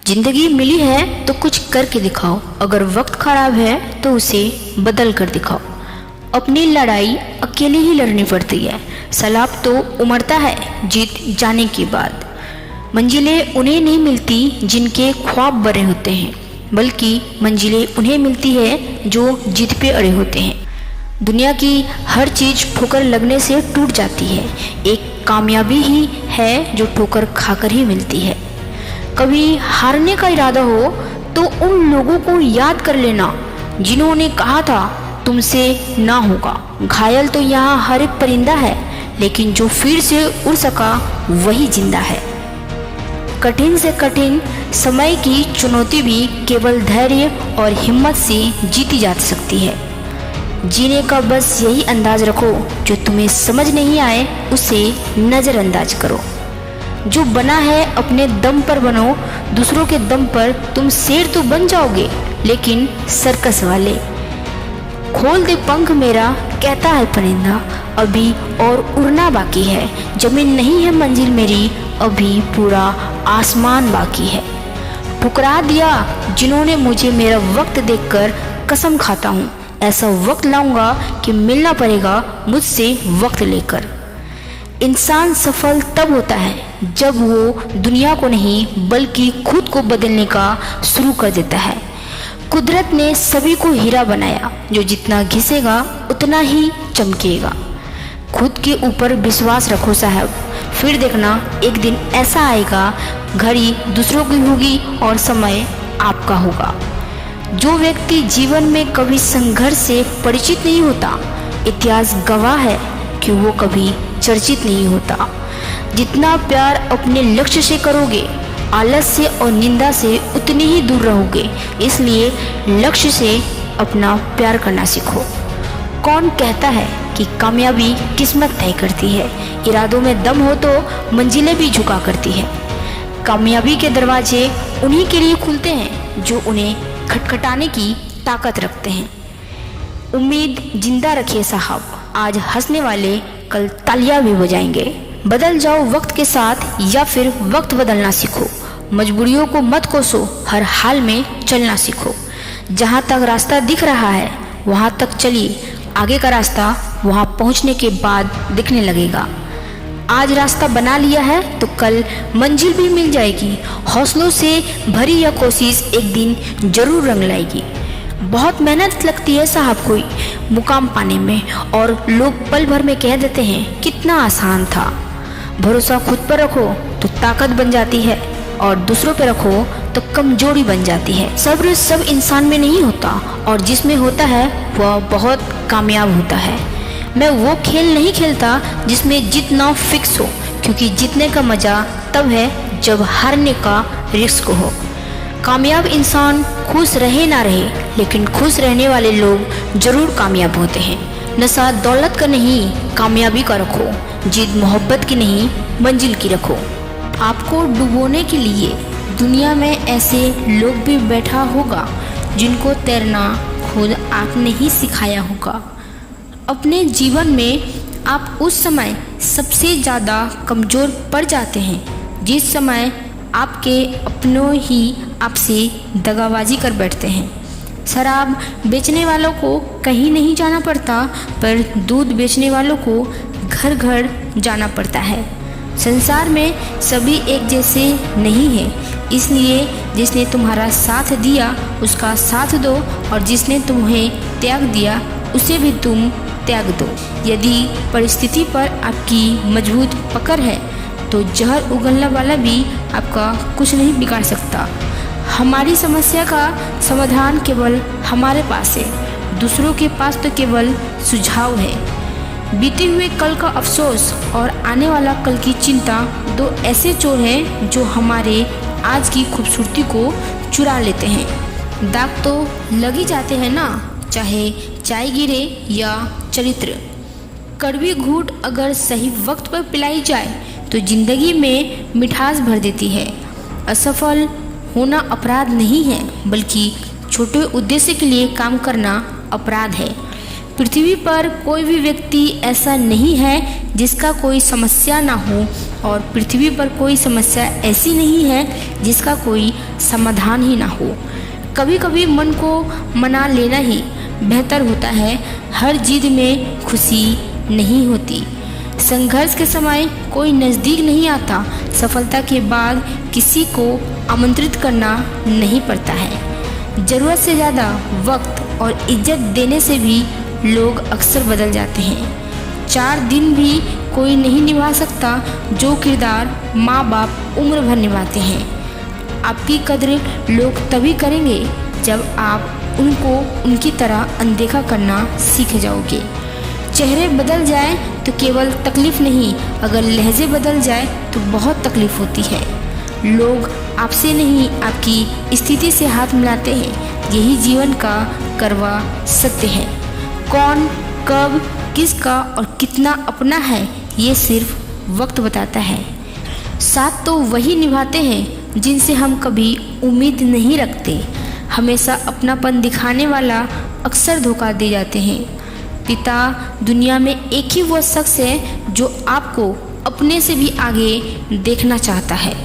जिंदगी मिली है तो कुछ करके दिखाओ, अगर वक्त खराब है तो उसे बदल कर दिखाओ। अपनी लड़ाई अकेले ही लड़नी पड़ती है, सैलाब तो उमड़ता है जीत जाने के बाद। मंजिलें उन्हें नहीं मिलती जिनके ख्वाब बड़े होते हैं, बल्कि मंजिलें उन्हें मिलती है जो जिद पे अड़े होते हैं। दुनिया की हर चीज़ ठोकर लगने से टूट जाती है, एक कामयाबी ही है जो ठोकर खाकर ही मिलती है। कभी हारने का इरादा हो तो उन लोगों को याद कर लेना जिन्होंने कहा था तुमसे ना होगा। घायल तो यहाँ हर एक परिंदा है, लेकिन जो फिर से उड़ सका वही जिंदा है। कठिन से कठिन समय की चुनौती भी केवल धैर्य और हिम्मत से जीती जा सकती है। जीने का बस यही अंदाज रखो, जो तुम्हें समझ नहीं आए उसे नज़रअंदाज करो। जो बना है अपने दम पर बनो, दूसरों के दम पर तुम शेर तो बन जाओगे, लेकिन सर्कस वाले। खोल दे पंख मेरा, कहता है परिंदा, अभी और उड़ना बाकी है। जमीन नहीं है मंजिल मेरी, अभी पूरा आसमान बाकी है। ठुकरा दिया जिन्होंने मुझे मेरा वक्त देखकर, कसम खाता हूँ ऐसा वक्त लाऊंगा कि मिलना पड़ेगा मुझसे वक्त लेकर। इंसान सफल तब होता है जब वो दुनिया को नहीं बल्कि खुद को बदलने का शुरू कर देता है। कुदरत ने सभी को हीरा बनाया, जो जितना घिसेगा उतना ही चमकेगा। खुद के ऊपर विश्वास रखो साहब, फिर देखना एक दिन ऐसा आएगा, घड़ी दूसरों की होगी और समय आपका होगा। जो व्यक्ति जीवन में कभी संघर्ष से परिचित नहीं होता, इतिहास गवाह है कि वो कभी चर्चित नहीं होता। जितना प्यार अपने लक्ष्य से करोगे, आलस्य और निंदा से उतनी ही दूर रहोगे। इसलिए लक्ष्य से अपना प्यार करना सीखो। कौन कहता है कि कामयाबी किस्मत तय करती है? इरादों में दम हो तो मंजिलें भी झुका करती है। कामयाबी के दरवाजे उन्हीं के लिए खुलते हैं जो उन्हें खटखटाने की ताकत रखते हैं। उम्मीद जिंदा रखिए साहब, आज हंसने वाले कल तालियां भी बजाएंगे। बदल जाओ वक्त के साथ या फिर वक्त बदलना सीखो। मजबूरियों को मत कोसो, हर हाल में चलना सीखो। जहाँ तक रास्ता दिख रहा है वहाँ तक चलिए, आगे का रास्ता वहाँ पहुँचने के बाद दिखने लगेगा। आज रास्ता बना लिया है तो कल मंजिल भी मिल जाएगी। हौसलों से भरी यह कोशिश एक दिन जरूर रंग लाएगी। बहुत मेहनत लगती है साहब कोई मुकाम पाने में, और लोग पल भर में कह देते हैं कितना आसान था। भरोसा खुद पर रखो तो ताकत बन जाती है, और दूसरों पर रखो तो कमजोरी बन जाती है। सब्र सब इंसान में नहीं होता, और जिसमें होता है वह बहुत कामयाब होता है। मैं वो खेल नहीं खेलता जिसमें जीतना फिक्स हो, क्योंकि जीतने का मजा तब है जब हारने का रिस्क हो। कामयाब इंसान खुश रहे ना रहे, लेकिन खुश रहने वाले लोग जरूर कामयाब होते हैं। नशा दौलत का नहीं, कामयाबी का रखो। जिद मोहब्बत की नहीं, मंजिल की रखो। आपको डुबोने के लिए दुनिया में ऐसे लोग भी बैठा होगा जिनको तैरना खुद आपने ही सिखाया होगा। अपने जीवन में आप उस समय सबसे ज़्यादा कमज़ोर पड़ जाते हैं जिस समय आपके अपनों ही आपसे दगाबाजी कर बैठते हैं। शराब बेचने वालों को कहीं नहीं जाना पड़ता, पर दूध बेचने वालों को घर घर जाना पड़ता है। संसार में सभी एक जैसे नहीं हैं, इसलिए जिसने तुम्हारा साथ दिया उसका साथ दो, और जिसने तुम्हें त्याग दिया उसे भी तुम त्याग दो। यदि परिस्थिति पर आपकी मजबूत पकड़ है तो जहर उगलने वाला भी आपका कुछ नहीं बिगाड़ सकता। हमारी समस्या का समाधान केवल हमारे पास है, दूसरों के पास तो केवल सुझाव है। बीते हुए कल का अफसोस और आने वाला कल की चिंता दो ऐसे चोर हैं जो हमारे आज की खूबसूरती को चुरा लेते हैं। दाग तो लग ही जाते हैं ना, चाहे चाय गिरे या चरित्र। कड़वी घूंट अगर सही वक्त पर पिलाई जाए तो जिंदगी में मिठास भर देती है। असफल होना अपराध नहीं है, बल्कि छोटे उद्देश्य के लिए काम करना अपराध है। पृथ्वी पर कोई भी व्यक्ति ऐसा नहीं है जिसका कोई समस्या ना हो, और पृथ्वी पर कोई समस्या ऐसी नहीं है जिसका कोई समाधान ही ना हो। कभी कभी मन को मना लेना ही बेहतर होता है। हर जिद में खुशी नहीं होती। संघर्ष के समय कोई नज़दीक नहीं आता। सफलता के बाद किसी को आमंत्रित करना नहीं पड़ता है। ज़रूरत से ज़्यादा वक्त और इज्जत देने से भी लोग अक्सर बदल जाते हैं। 4 दिन भी कोई नहीं निभा सकता जो किरदार माँ बाप उम्र भर निभाते हैं। आपकी कद्र लोग तभी करेंगे जब आप उनको उनकी तरह अनदेखा करना सीख जाओगे। चेहरे बदल जाए तो केवल तकलीफ नहीं, अगर लहजे बदल जाए तो बहुत तकलीफ होती है। लोग आपसे नहीं आपकी स्थिति से हाथ मिलाते हैं। यही जीवन का कड़वा सत्य है। कौन, कब, किसका और कितना अपना है, ये सिर्फ वक्त बताता है। साथ तो वही निभाते हैं जिनसे हम कभी उम्मीद नहीं रखते। हमेशा अपनापन दिखाने वाला अक्सर धोखा दे जाते हैं। पिता दुनिया में एक ही वो शख्स है जो आपको अपने से भी आगे देखना चाहता है।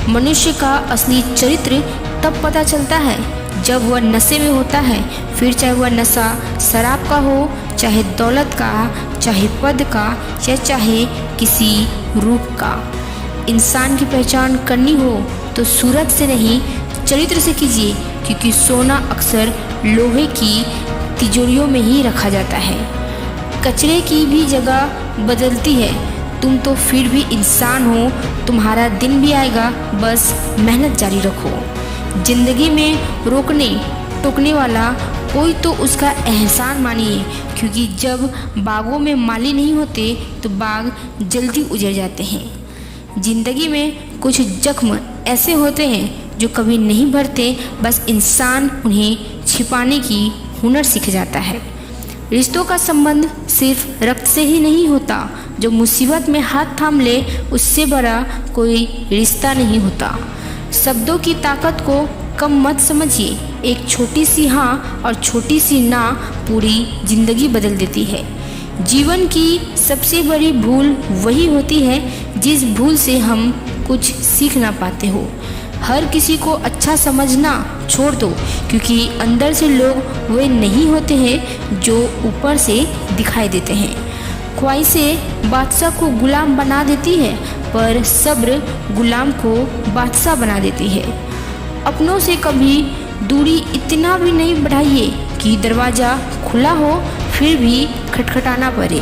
मनुष्य का असली चरित्र तब पता चलता है जब वह नशे में होता है, फिर चाहे वह नशा शराब का हो, चाहे दौलत का, चाहे पद का, या चाहे किसी रूप का। इंसान की पहचान करनी हो तो सूरत से नहीं, चरित्र से कीजिए, क्योंकि सोना अक्सर लोहे की तिजोरियों में ही रखा जाता है। कचरे की भी जगह बदलती है। तुम तो फिर भी इंसान हो। तुम्हारा दिन भी आएगा, बस मेहनत जारी रखो। जिंदगी में रोकने टोकने वाला कोई तो उसका एहसान मानिए, क्योंकि जब बागों में माली नहीं होते तो बाग जल्दी उजड़ जाते हैं। जिंदगी में कुछ जख्म ऐसे होते हैं जो कभी नहीं भरते, बस इंसान उन्हें छिपाने की हुनर सीख जाता है। रिश्तों का संबंध सिर्फ रक्त से ही नहीं होता। जो मुसीबत में हाथ थाम ले, उससे बड़ा कोई रिश्ता नहीं होता। शब्दों की ताकत को कम मत समझिए। एक छोटी सी हाँ और छोटी सी ना पूरी जिंदगी बदल देती है। जीवन की सबसे बड़ी भूल वही होती है जिस भूल से हम कुछ सीख ना पाते हो। हर किसी को अच्छा समझना छोड़ दो, क्योंकि अंदर से लोग वे नहीं होते हैं जो ऊपर से दिखाई देते हैं। ख्वाहिशें बादशाह को गुलाम बना देती है, पर सब्र गुलाम को बादशाह बना देती है। अपनों से कभी दूरी इतना भी नहीं बढ़ाइए कि दरवाज़ा खुला हो फिर भी खटखटाना पड़े।